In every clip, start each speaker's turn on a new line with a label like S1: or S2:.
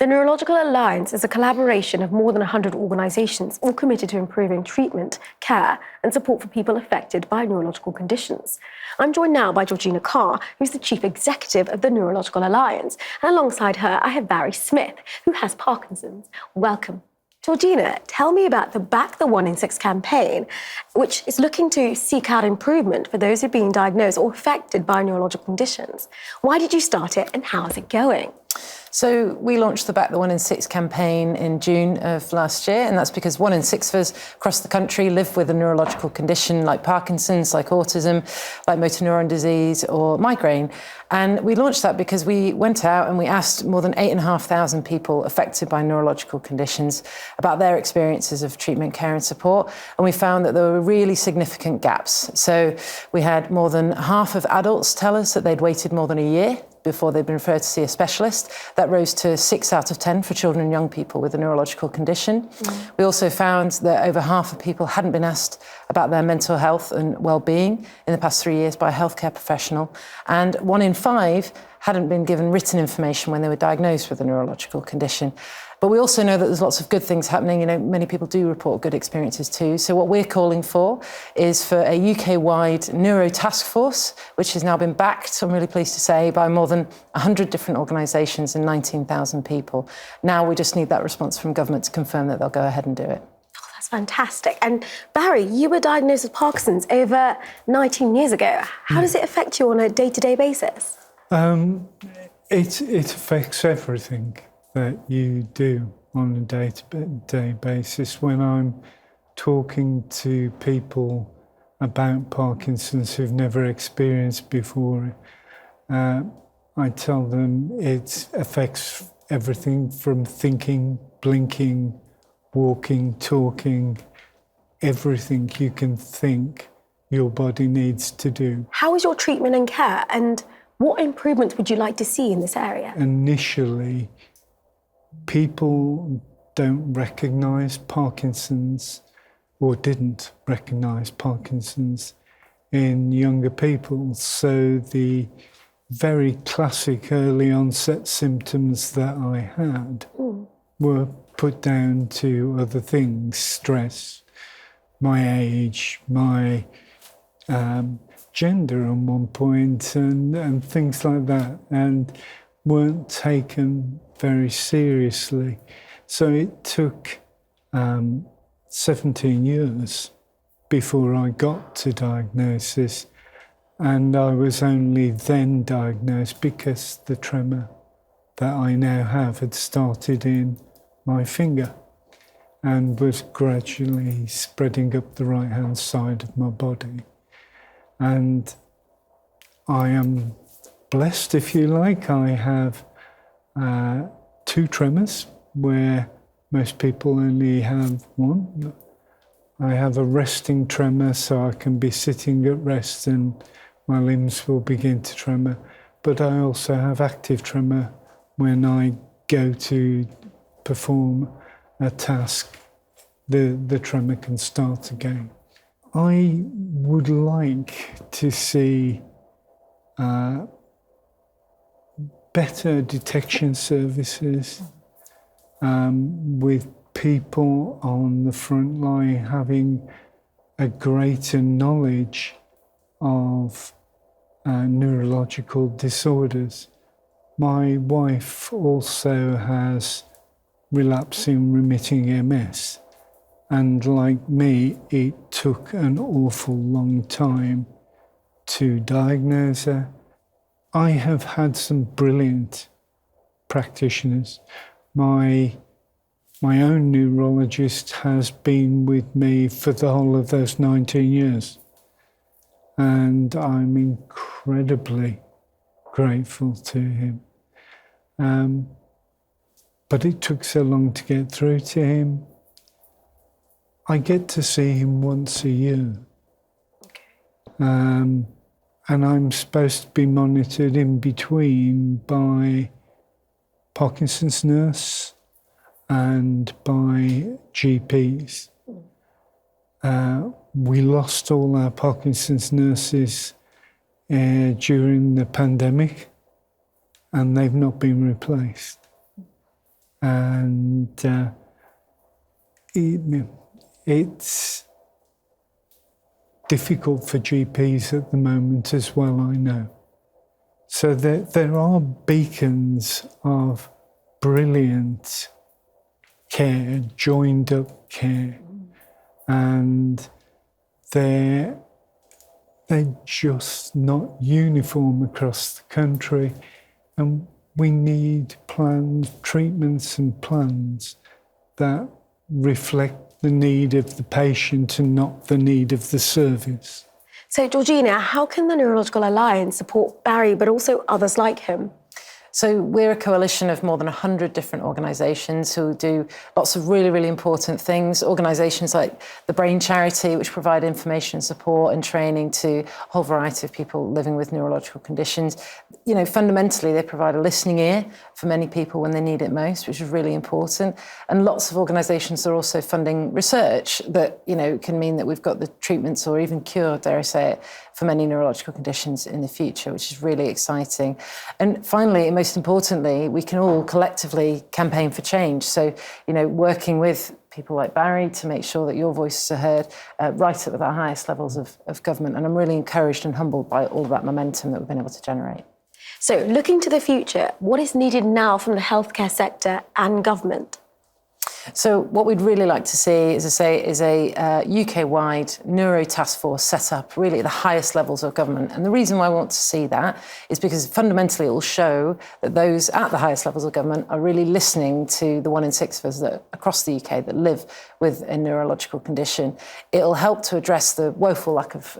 S1: The Neurological Alliance is a collaboration of more than 100 organisations, all committed to improving treatment, care and support for people affected by neurological conditions. I'm joined now by Georgina Carr, who's the Chief Executive of the Neurological Alliance. And alongside her, I have Barrie Smith, who has Parkinson's. Welcome. Georgina, tell me about the Back the 1 in 6 campaign, which is looking to seek out improvement for those who've been diagnosed or affected by neurological conditions. Why did you start it and how is it going?
S2: So we launched the Back the 1 in 6 campaign in June of last year, and that's because 1 in 6 of us across the country live with a neurological condition like Parkinson's, like autism, like motor neuron disease or migraine. And we launched that because we went out and we asked more than 8,500 people affected by neurological conditions about their experiences of treatment, care and support. And we found that there were really significant gaps. So we had more than half of adults tell us that they'd waited more than a year before they'd been referred to see a specialist. That rose to 6 out of 10 for children and young people with a neurological condition. We also found that over half of people hadn't been asked about their mental health and well-being in the past 3 years by a healthcare professional. And 1 in 5 hadn't been given written information when they were diagnosed with a neurological condition. But we also know that there's lots of good things happening. You know, many people do report good experiences too. So what we're calling for is for a UK-wide neuro task force, which has now been backed, I'm really pleased to say, by more than 100 different organisations and 19,000 people. Now we just need that response from government to confirm that they'll go ahead and do it.
S1: Oh, that's fantastic. And Barrie, you were diagnosed with Parkinson's over 19 years ago. How does it affect you on a day-to-day basis?
S3: It affects everything that you do on a day-to-day basis. When I'm talking to people about Parkinson's who've never experienced before, I tell them it affects everything from thinking, blinking, walking, talking, everything you can think your body needs to do.
S1: How is your treatment and care, and what improvements would you like to see in this area?
S3: Initially, people don't recognise Parkinson's, or didn't recognise Parkinson's in younger people. So the very classic early onset symptoms that I had were put down to other things: stress, my age, my gender at one point, and things like that, and weren't taken very seriously. So it took 17 years before I got to diagnosis, and I was only then diagnosed because the tremor that I now have had started in my finger and was gradually spreading up the right-hand side of my body. And I am blessed, if you like. I have 2 tremors, where most people only have 1. I have a resting tremor, so I can be sitting at rest and my limbs will begin to tremor. But I also have active tremor when I go to perform a task. The tremor can start again. I would like to see better detection services, with people on the front line having a greater knowledge of neurological disorders. My wife also has relapsing remitting MS, and like me, it took an awful long time to diagnose her. I have had some brilliant practitioners. My own neurologist has been with me for the whole of those 19 years. And I'm incredibly grateful to him. But it took so long to get through to him. I get to see him once a year. Okay. And I'm supposed to be monitored in between by Parkinson's nurse and by GPs. We lost all our Parkinson's nurses during the pandemic, and they've not been replaced. And it's difficult for GPs at the moment as well, I know. So there are beacons of brilliant care, joined up care, and they're just not uniform across the country. And we need plans, treatments and plans that reflect the need of the patient and not the need of the service.
S1: So, Georgina, how can the Neurological Alliance support Barrie, but also others like him?
S2: So we're a coalition of more than 100 different organisations who do lots of really, really important things. Organisations like the Brain Charity, which provide information, support and training to a whole variety of people living with neurological conditions. You know, fundamentally, they provide a listening ear for many people when they need it most, which is really important. And lots of organisations are also funding research that, you know, can mean that we've got the treatments or even cure, dare I say it, for many neurological conditions in the future, which is really exciting. And finally, and most importantly, we can all collectively campaign for change. So, you know, working with people like Barrie to make sure that your voices are heard right up at the highest levels of government. And I'm really encouraged and humbled by all of that momentum that we've been able to generate.
S1: So, looking to the future, what is needed now from the healthcare sector and government?
S2: So what we'd really like to see, as I say, is a UK-wide neuro task force set up really at the highest levels of government. And the reason why I want to see that is because fundamentally it will show that those at the highest levels of government are really listening to the 1 in 6 of us that, across the UK that live with a neurological condition. It'll help to address the woeful lack of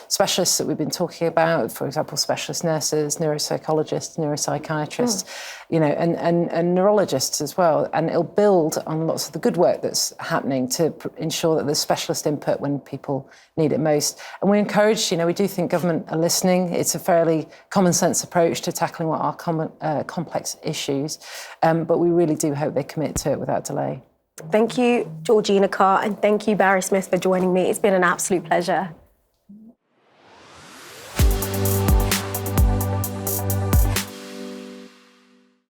S2: specialists that we've been talking about, for example, specialist nurses, neuropsychologists, neuropsychiatrists, you know, and neurologists as well. And it'll build on lots of the good work that's happening to ensure that there's specialist input when people need it most. And we encourage, you know, we do think government are listening. It's a fairly common sense approach to tackling what are complex issues, but we really do hope they commit to it without delay.
S1: Thank you, Georgina Carr, and thank you, Barrie Smith, for joining me. It's been an absolute pleasure.